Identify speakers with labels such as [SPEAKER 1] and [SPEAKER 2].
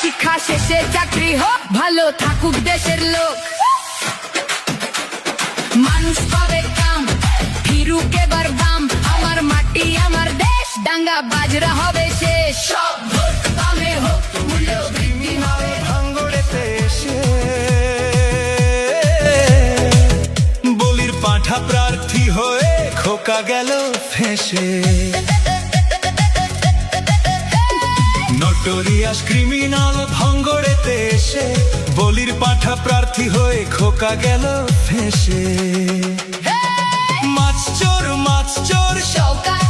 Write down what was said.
[SPEAKER 1] শিক্ষা শেষে চাকরি হোক, ভালো থাকুক দেশের লোক। মানুষ পাবে কাম, ফিরুক এবার দাম, আমার মাটি আমার দেশ, দাঙ্গা বাজরা হবে শেষ। সব ভোট দামে হোক মূল্য বৃদ্ধি হবে।
[SPEAKER 2] ভাঙ্গড়েতে এসে বলির পাঁঠা প্রার্থী হয়ে খোকা গেল ফেঁসে। নটোরিয়াস ক্রিমিনাল ভাঙ্গড়েতে এসে বলির পাঁঠা প্রার্থী হয়ে খোকা গেল ফেঁসে। মাছ চোর
[SPEAKER 1] সরকার